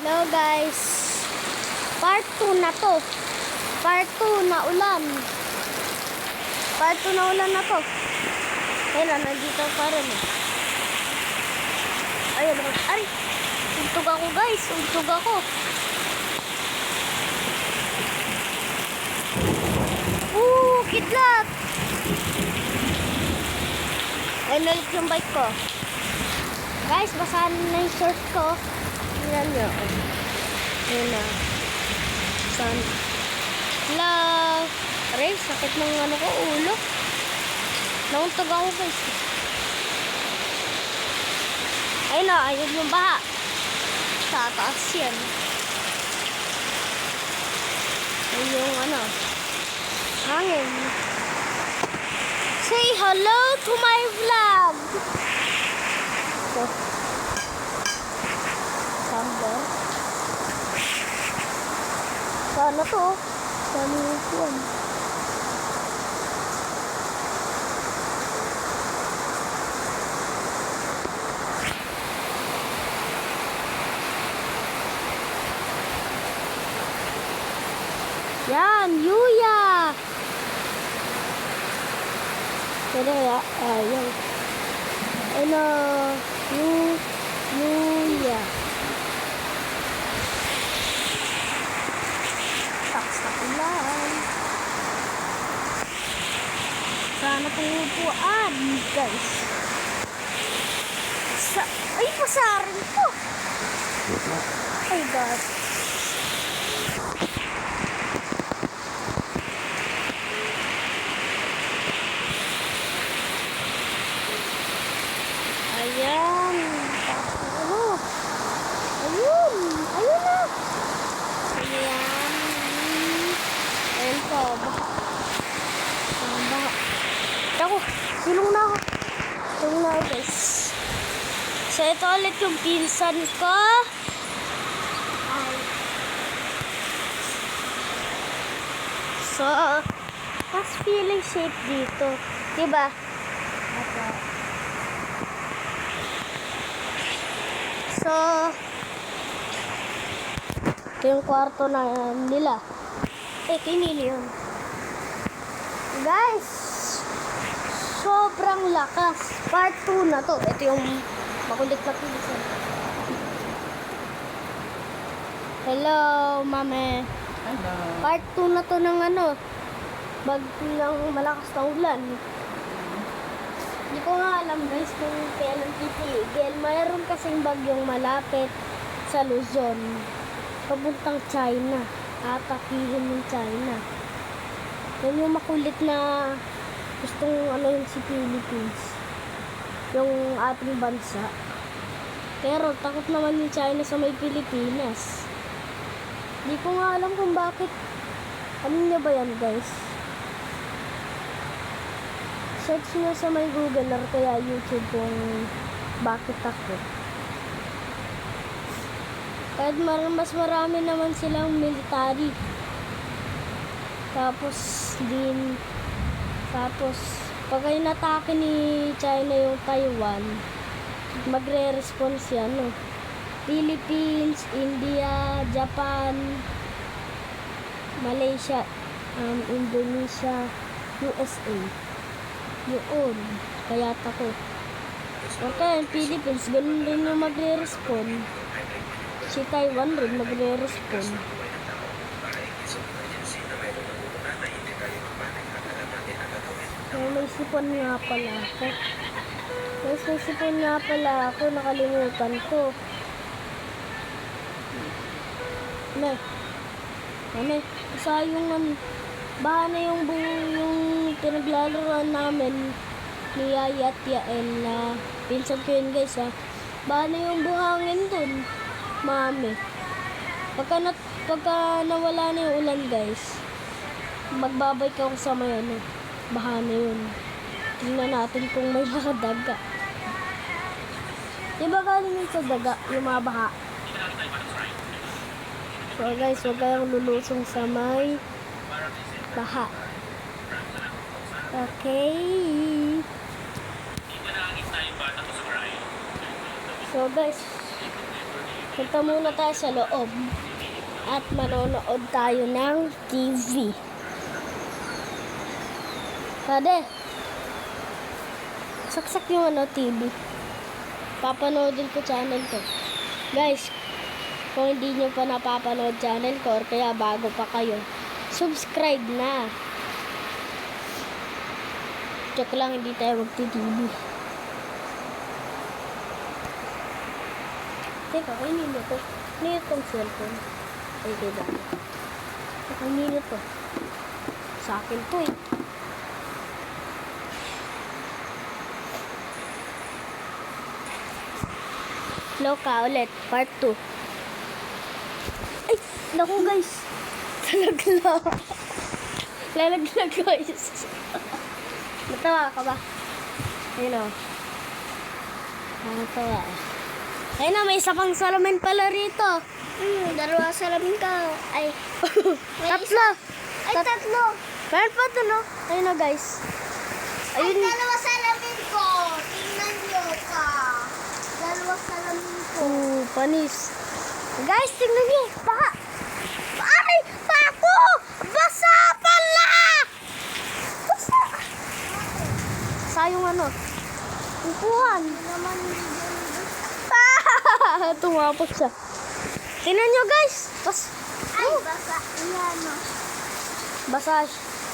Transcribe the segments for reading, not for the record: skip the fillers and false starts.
Hello guys, part 2 na to. Part 2 na ulan. Part 2 na ulan na to. Ayun, nandito pa rin eh. Ayun, ay, untog ako guys, untog ako. Kidlat. Ayun ulit yung bike ko. Guys, basahan na yung shirt ko. Tingnan nyo. Ayun na. Saan? Hello. Aray, sakit ng ano ko, ulo. Nauntog ako guys. Ayun na, ayun yung baha. Tataas yan. Ayun yung ano. Hangin. Say hello to my vlog. So, Samba. Sana to. Sana yung puwan. Yan, Yuya. Pwede kaya? Yan. Ano, Yuya. Taks na ulan. Sana pumupuan, guys. Ay, pasarin ko. Ay, gosh. Ayan. Ano? Ayun. Ayun na. Ayan. Ayan po. Baha. Baha. Ako. Silong na ako. Silong na ako guys. So ito ulit yung pinsan ko. So, mas feeling safe dito. Diba? So, ito yung kwarto na nila. Kinili yun. Guys, sobrang lakas. Part 2 na to. Ito yung makulit na pilisan. Hello, mame. Hello. Part 2 na to ng ano, ng malakas na ulan. Hindi ko nga alam guys kung kailan titigil. Mayroon kasing bagyong malapit sa Luzon. Papuntang China. Atakihin ng China. Yan yung makulit na gustong ano yung si Philippines. Yung ating bansa. Pero takot naman yung China sa may Pilipinas. Hindi ko nga alam kung bakit. Ano niya ba yan guys? Search nyo sa may Google or kaya YouTube kung bakit takot. Kahit mas marami naman silang military. Tapos pag inatake ni China yung Taiwan, magre-response yan, no? Philippines, India, Japan, Malaysia, Indonesia, USA. Yun, kaya takot. Okay, Philippines, ganun rin yung magre-respond. Si Taiwan rin magre-respond. May sipon nga pala ako. May sipon nga pala ako, nakalimutan ko. Isa yung baha na yung pinaglalaroan namin ni Yaya at Yael na pinsan ko yun guys ha. Baha na yung buhangin dun, mami. Pagka nawala na yung ulan guys, magbabike ako sa may ano, baha na yun. Tingnan natin kung may mga daga. Diba galing yun sa daga, yung mga baha? So guys, huwag kayong lulusong sa may baha. Okay. So guys, Punta muna tayo sa loob. At manonood tayo ng TV. Pwede. Saksak yung TV. Papanoodin ko channel ko. Guys, kung hindi nyo pa napapanood channel ko or kaya bago pa kayo, subscribe na. Joke lang, hindi tayo magti-TV. Teka, kainin mo to. Ano itong cellphone? Ay, diba? Kainin to. Sa akin to eh. Loka ulit, part 2. Ay, naku guys. Lalaglag. Lalaglag guys. Natawa ka ba? Ayun o. Natawa eh. Ayun na, may isa pang salamin pala rito. Dalawa salamin ka. Ay. Tatlo. Ay, tatlo. Meron pa ito, no? Ayun na guys. Ayun. Ay, dalawa salamin ko. Tingnan nyo ka. Dalawa salamin ko. Panis. Guys, tingnan niyo. Baka. Ay, pako! Basa pala! Basa. Sayong ano? Upuan. Naman Tumapot siya. Tingnan nyo guys. ay, basa. Iyan o. Basa.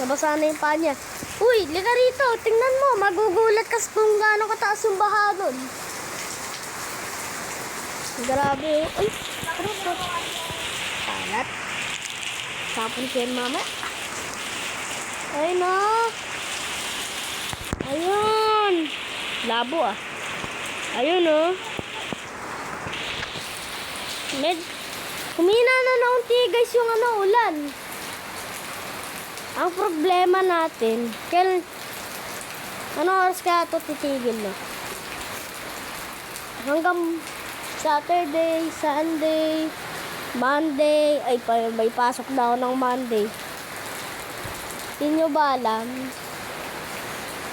Nabasa na yung paa niya. Uy, lika rito. Tingnan mo. Magugulat ka kung gaano kataas yung baha doon. Grabe. Uy. Alat. Tapon ko yan mama. Ayun na. Ayun. Labo ah. Ayun oh. Humina na naunti guys yung ulan. Ang problema natin, ano oras kaya ito titigil na? Hanggang Saturday, Sunday, Monday, ay may pasok na ako ng Monday. Hindi nyo ba alam?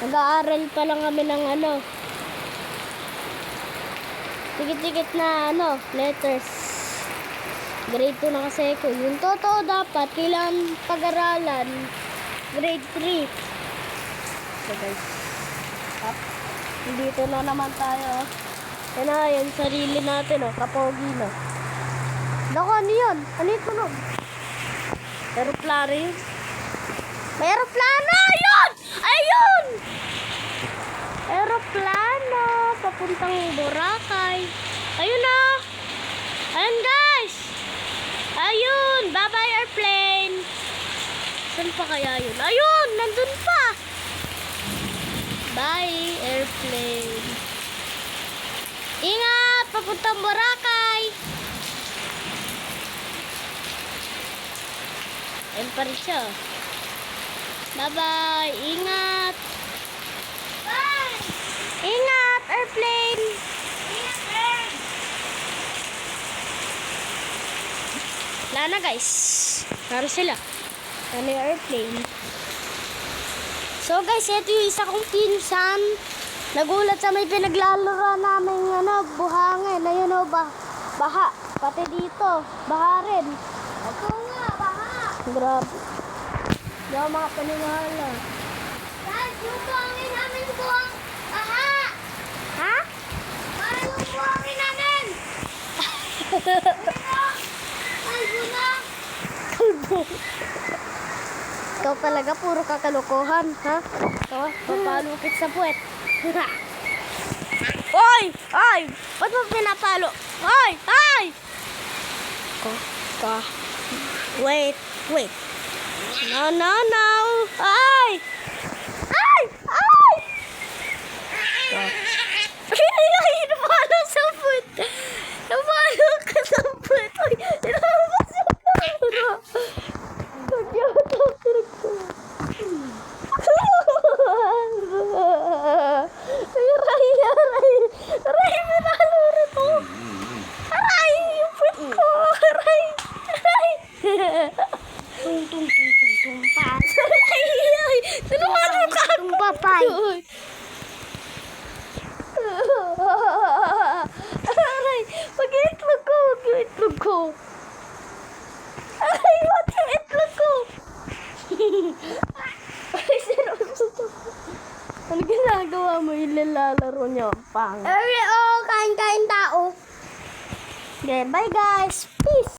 Nag-aaral pa lang kami ng tikit-tikit na letters. Grade 2 na kasi ko. Yung totoo dapat, kailangan pag-aralan. Grade 3. So guys, up. Dito na naman tayo. Yan na, yung sarili natin, kapogi na. Naku, ano yun? Ano yung tunog? Aeroplano yun. May aeroplano! Ayun! Ayun! Aeroplano! Papuntang Boracay. Ayun na! Ayun guys! Ayun! Bye-bye airplane! Saan pa kaya yun? Ayun! Nandun pa! Bye airplane! Ingat! Papuntang Boracay! Ayun pa rin siya. Bye-bye! Ingat! Bye! Ingat! Airplane! Ingat, Ern! Wala na guys. Laro sila. Ano yung airplane. So guys, ito yung isa kong pinsan. Nagulat sa may pinaglalaro namin buhangin. Ayun baha. Pati dito, baha rin. Ako nga, baha. Grabe. Hindi ako makapaniwala. Dahil yung buhangin namin buwang baha. Ha? Para yung buhangin namin. Ay, bulang. Ikaw talaga, puro kakalokohan, ha? Ito, papalupit sa puwet. Oy! Oy! Ba't mo pinapalo? Oy! Oy! Wait! No! Ay! Ay! Ay! Napalo sa puwet! Napalo ka sa puwet! Oy! Inabas yung camera! Aray, minalo rin ko. Aray, yung puwet ko. Aray. Tung, pas. Aray, Ano ginagawa mo? Ilalaro niyo. Pang. Oh, kain-kain tao. Okay, bye guys. Peace.